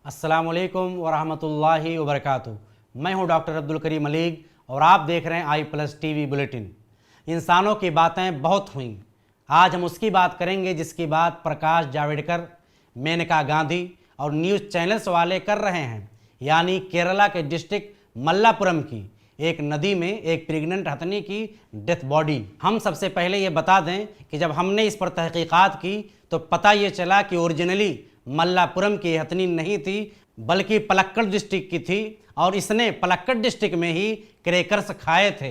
अस्सलामुअलैकुम वरहमतुल्लाहि वबरकातुहू। मैं हूं डॉक्टर अब्दुल करीम मलिक और आप देख रहे हैं आई+ टीवी बुलेटिन। इंसानों की बातें बहुत हुई, आज हम उसकी बात करेंगे जिसकी बात प्रकाश जावड़ेकर, मेनका गांधी और न्यूज़ चैनल्स वाले कर रहे हैं, यानी केरला के डिस्ट्रिक्ट मल्लापुरम की एक नदी में एक प्रेग्नेंट हथनी की डेथ बॉडी। हम सबसे पहले ये बता दें कि जब हमने इस पर तहकीकात की तो पता ये चला कि ओरिजिनली मल्लापुरम की हथनी नहीं थी बल्कि पलक्कड़ डिस्ट्रिक्ट की थी और इसने पलक्कड़ डिस्ट्रिक्ट में ही क्रैकर्स खाए थे।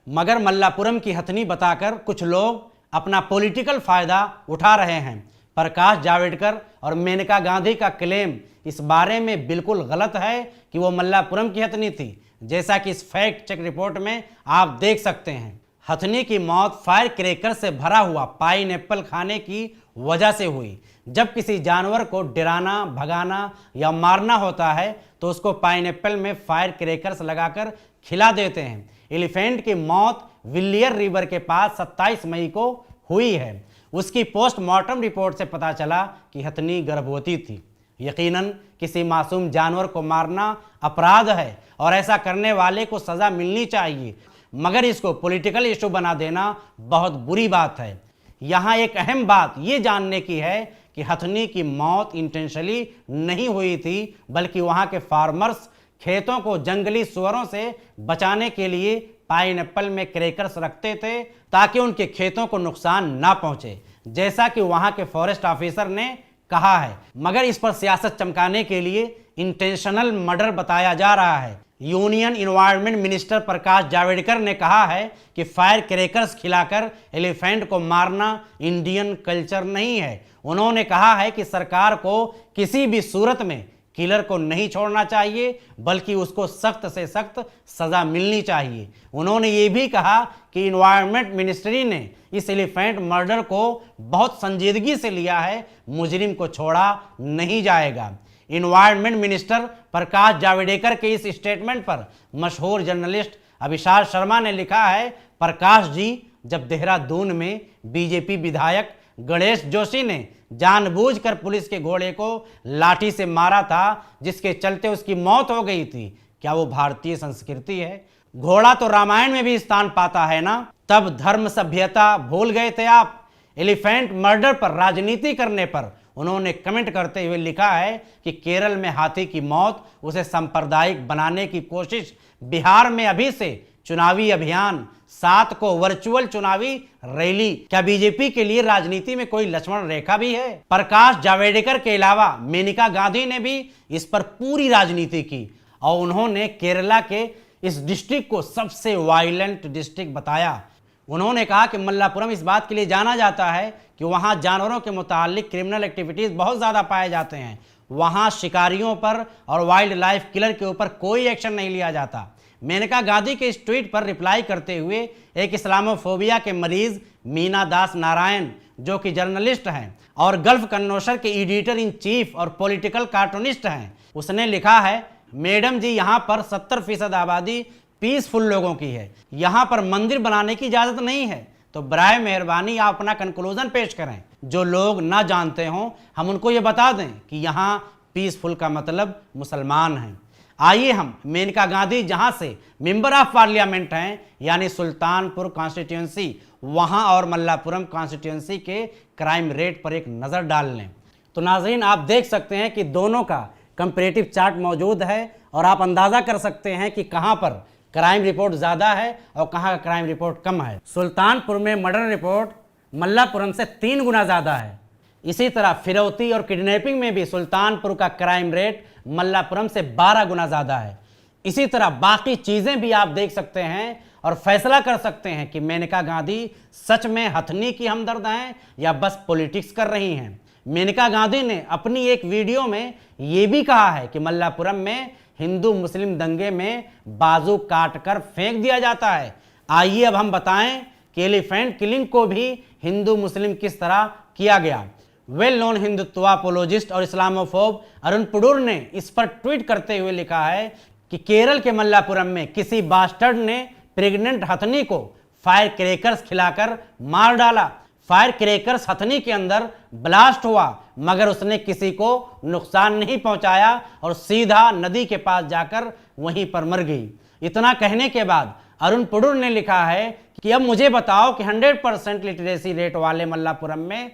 मगर मल्लापुरम की हथनी बताकर कुछ लोग अपना पॉलिटिकल फ़ायदा उठा रहे हैं। प्रकाश जावड़ेकर और मेनका गांधी का क्लेम इस बारे में बिल्कुल गलत है कि वो मल्लापुरम की हथनी थी, जैसा कि इस फैक्ट चेक रिपोर्ट में आप देख सकते हैं। हथनी की मौत फायर क्रैकर से भरा हुआ पाइनएप्पल खाने की वजह से हुई। जब किसी जानवर को डराना, भगाना या मारना होता है तो उसको पाइनएप्पल में फायर क्रैकर्स लगाकर खिला देते हैं। एलिफेंट की मौत विलियर रिवर के पास 27 मई को हुई है। उसकी पोस्टमार्टम रिपोर्ट से पता चला कि हथनी गर्भवती थी। यकीनन किसी मासूम जानवर को मारना अपराध है और ऐसा करने वाले को सज़ा मिलनी चाहिए, मगर इसको पॉलिटिकल इशू बना देना बहुत बुरी बात है। यहाँ एक अहम बात ये जानने की है कि हथनी की मौत इंटेंशनली नहीं हुई थी, बल्कि वहाँ के फार्मर्स खेतों को जंगली सुअरों से बचाने के लिए पाइनएप्पल में क्रैकर्स रखते थे ताकि उनके खेतों को नुकसान ना पहुँचे, जैसा कि वहाँ के फॉरेस्ट ऑफिसर ने कहा है। मगर इस पर सियासत चमकाने के लिए इंटेंशनल मर्डर बताया जा रहा है। Union environment minister Prakash Javadekar ने कहा है कि फायर क्रैकर्स खिलाकर एलिफेंट को मारना इंडियन कल्चर नहीं है। उन्होंने कहा है कि सरकार को किसी भी सूरत में किलर को नहीं छोड़ना चाहिए, बल्कि उसको सख्त से सख्त सज़ा मिलनी चाहिए। उन्होंने ये भी कहा कि इन्वायरमेंट मिनिस्ट्री ने इस एलिफेंट मर्डर को बहुत संजीदगी से लिया है, मुजरिम को छोड़ा नहीं जाएगा। इन्वायरमेंट मिनिस्टर प्रकाश जावड़ेकर के इस स्टेटमेंट पर मशहूर जर्नलिस्ट अभिषाक शर्मा ने लिखा है, प्रकाश जी, जब देहरादून में बीजेपी विधायक गणेश जोशी ने जानबूझकर पुलिस के घोड़े को लाठी से मारा था, जिसके चलते उसकी मौत हो गई थी, क्या वो भारतीय संस्कृति है? घोड़ा तो रामायण में भी स्थान पाता है ना। तब धर्म सभ्यता भूल गए थे आप। एलिफेंट मर्डर पर राजनीति करने पर उन्होंने कमेंट करते हुए लिखा है कि केरल में हाथी की मौत उसे सांप्रदायिक बनाने की कोशिश। बिहार में अभी से चुनावी अभियान, 7 को वर्चुअल चुनावी रैली। क्या बीजेपी के लिए राजनीति में कोई लक्ष्मण रेखा भी है? प्रकाश जावड़ेकर के अलावा मेनका गांधी ने भी इस पर पूरी राजनीति की और उन्होंने केरला के इस डिस्ट्रिक्ट को सबसे वायलेंट डिस्ट्रिक्ट बताया। उन्होंने कहा कि मल्लापुरम इस बात के लिए जाना जाता है कि वहाँ जानवरों के मुतालिक क्रिमिनल एक्टिविटीज़ बहुत ज़्यादा पाए जाते हैं। वहाँ शिकारियों पर और वाइल्ड लाइफ किलर के ऊपर कोई एक्शन नहीं लिया जाता। मेनका गांधी के इस ट्वीट पर रिप्लाई करते हुए एक इस्लामोफोबिया के मरीज मीना दास नारायण, जो कि जर्नलिस्ट हैं और गल्फ कन्नौशर के एडिटर इन चीफ और पॉलिटिकल कार्टूनिस्ट हैं, उसने लिखा है, मैडम जी, यहाँ पर 70% आबादी पीसफुल लोगों की है। यहाँ पर मंदिर बनाने की इजाज़त नहीं है, तो बराए मेहरबानी आप अपना कंक्लूजन पेश करें। जो लोग ना जानते हों हम उनको ये बता दें कि यहाँ पीसफुल का मतलब मुसलमान हैं। आइए हम मेनका गांधी जहाँ से मेंबर ऑफ पार्लियामेंट हैं, यानी सुल्तानपुर कॉन्स्टिट्यूंसी, वहाँ और मल्लापुरम कॉन्स्टिट्यूंसी के क्राइम रेट पर एक नज़र डाल लें। तो नाज़रीन, आप देख सकते हैं कि दोनों का कंपैरेटिव चार्ट मौजूद है और आप अंदाज़ा कर सकते हैं कि कहाँ पर क्राइम रिपोर्ट ज़्यादा है और कहाँ का क्राइम रिपोर्ट कम है। सुल्तानपुर में मर्डर रिपोर्ट मल्लापुरम से 3 गुना ज़्यादा है। इसी तरह फिरौती और किडनैपिंग में भी सुल्तानपुर का क्राइम रेट मल्लापुरम से 12 गुना ज़्यादा है। इसी तरह बाकी चीज़ें भी आप देख सकते हैं और फैसला कर सकते हैं कि मेनका गांधी सच में हथनी की हमदर्द हैं या बस पॉलिटिक्स कर रही हैं। मेनका गांधी ने अपनी एक वीडियो में ये भी कहा है कि मल्लापुरम में हिंदू मुस्लिम दंगे में बाजू काटकर फेंक दिया जाता है। आइए अब हम बताएं कि एलिफेंट किलिंग को भी हिंदू मुस्लिम किस तरह किया गया। वेल नोन हिंदुत्वापोलोजिस्ट और इस्लामोफोब अरुण पुडूर ने इस पर ट्वीट करते हुए लिखा है कि केरल के मल्लापुरम में किसी बास्टर्ड ने प्रेग्नेंट हथनी को फायर क्रैकर्स खिलाकर मार डाला। फायर क्रैकर्स हथनी के अंदर ब्लास्ट हुआ, मगर उसने किसी को नुकसान नहीं पहुंचाया और सीधा नदी के पास जाकर वहीं पर मर गई। इतना कहने के बाद अरुण पुडुर ने लिखा है कि अब मुझे बताओ कि 100% लिटरेसी रेट वाले मल्लापुरम में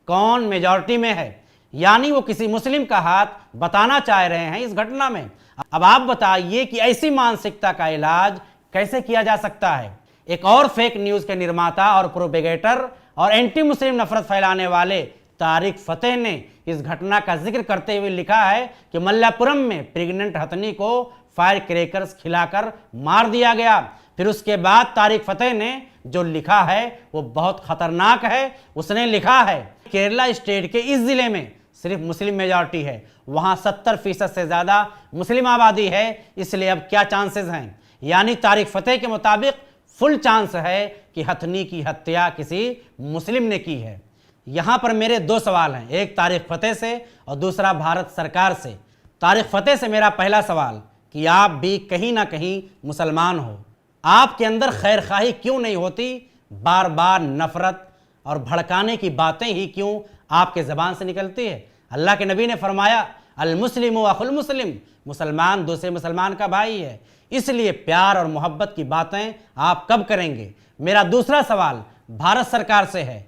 कौन मेजॉरिटी में है। यानी वो किसी मुस्लिम का हाथ बताना चाह रहे हैं इस घटना में। अब आप बताइए कि ऐसी मानसिकता का इलाज कैसे किया जा सकता है। एक और फेक न्यूज के निर्माता और प्रोपेगेटर और एंटी मुस्लिम नफरत फैलाने वाले तारिक फतेह ने इस घटना का जिक्र करते हुए लिखा है कि मल्लापुरम में प्रेग्नेंट हथनी को फायर क्रैकर्स खिलाकर मार दिया गया। फिर उसके बाद तारिक फतेह ने जो लिखा है वो बहुत खतरनाक है। उसने लिखा है केरला स्टेट के इस जिले में सिर्फ मुस्लिम मेजॉरिटी है, वहां 70% से ज्यादा मुस्लिम आबादी है, इसलिए अब क्या चांसेस हैं। यानी तारिक फतेह के मुताबिक फुल चांस है कि हथनी की हत्या किसी मुस्लिम ने की है। यहां पर मेरे दो सवाल हैं, एक तारिक फतेह से और दूसरा भारत सरकार से। तारिक फतेह से मेरा पहला सवाल कि आप भी कहीं ना कहीं मुसलमान हो, आपके अंदर खैरखाही क्यों नहीं होती? बार बार नफरत और भड़काने की बातें ही क्यों आपके ज़बान से निकलती है? अल्लाह के नबी ने फरमाया अल मुस्लिम अखुल मुस्लिम, मुसलमान दूसरे मुसलमान का भाई है, इसलिए प्यार और मोहब्बत की बातें आप कब करेंगे? मेरा दूसरा सवाल भारत सरकार से है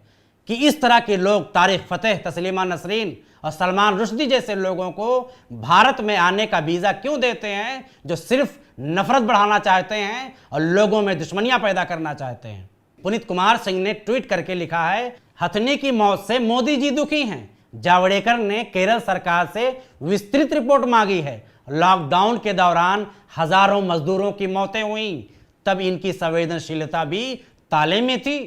कि इस तरह के लोग तारिक फतेह, तस्लीमा नसरीन और सलमान रुश्दी जैसे लोगों को भारत में आने का वीज़ा क्यों देते हैं, जो सिर्फ नफरत बढ़ाना चाहते हैं और लोगों में दुश्मनियां पैदा करना चाहते हैं। पुनीत कुमार सिंह ने ट्वीट करके लिखा है हथनी की मौत से मोदी जी दुखी हैं। जावड़ेकर ने केरल सरकार से विस्तृत रिपोर्ट मांगी है। लॉकडाउन के दौरान हजारों मजदूरों की मौतें हुई, तब इनकी संवेदनशीलता भी ताले में थी।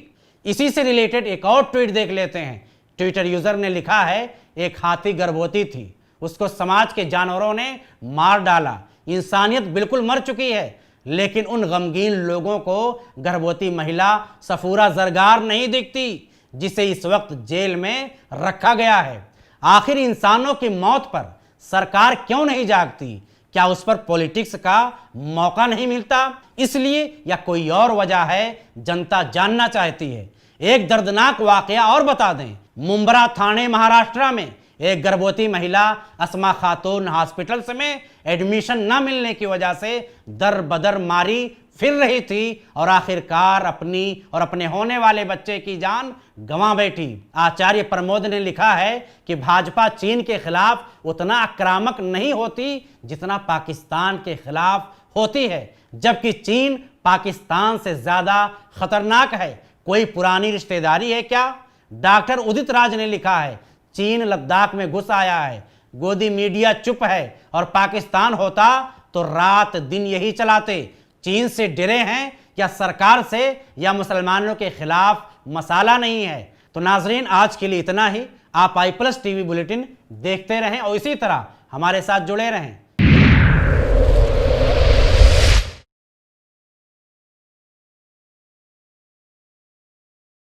इसी से रिलेटेड एक और ट्वीट देख लेते हैं। ट्विटर यूजर ने लिखा है एक हाथी गर्भवती थी, उसको समाज के जानवरों ने मार डाला। इंसानियत बिल्कुल मर चुकी है, लेकिन उन गमगीन लोगों को गर्भवती महिला सफूरा जरगार नहीं दिखती जिसे इस वक्त जेल में रखा गया है। आखिर इंसानों की मौत पर सरकार क्यों नहीं जागती? क्या उस पर पॉलिटिक्स का मौका नहीं मिलता इसलिए, या कोई और वजह है? जनता जानना चाहती है। एक दर्दनाक वाकया और बता दें, मुंब्रा थाने महाराष्ट्र में एक गर्भवती महिला अस्मा खातून हॉस्पिटल में एडमिशन न मिलने की वजह से दर बदर मारी फिर रही थी और आखिरकार अपनी और अपने होने वाले बच्चे की जान गंवा बैठी। आचार्य प्रमोद ने लिखा है कि भाजपा चीन के खिलाफ उतना आक्रामक नहीं होती जितना पाकिस्तान के खिलाफ होती है, जबकि चीन पाकिस्तान से ज्यादा खतरनाक है। कोई पुरानी रिश्तेदारी है क्या? डॉक्टर उदित राज ने लिखा है चीन लद्दाख में घुस आया है, गोदी मीडिया चुप है और पाकिस्तान होता तो रात दिन यही चलाते। चीन से डरे हैं या सरकार से, या मुसलमानों के खिलाफ मसाला नहीं है? तो नाजरीन, आज के लिए इतना ही। आप आई+ टीवी बुलेटिन देखते रहें और इसी तरह हमारे साथ जुड़े रहें।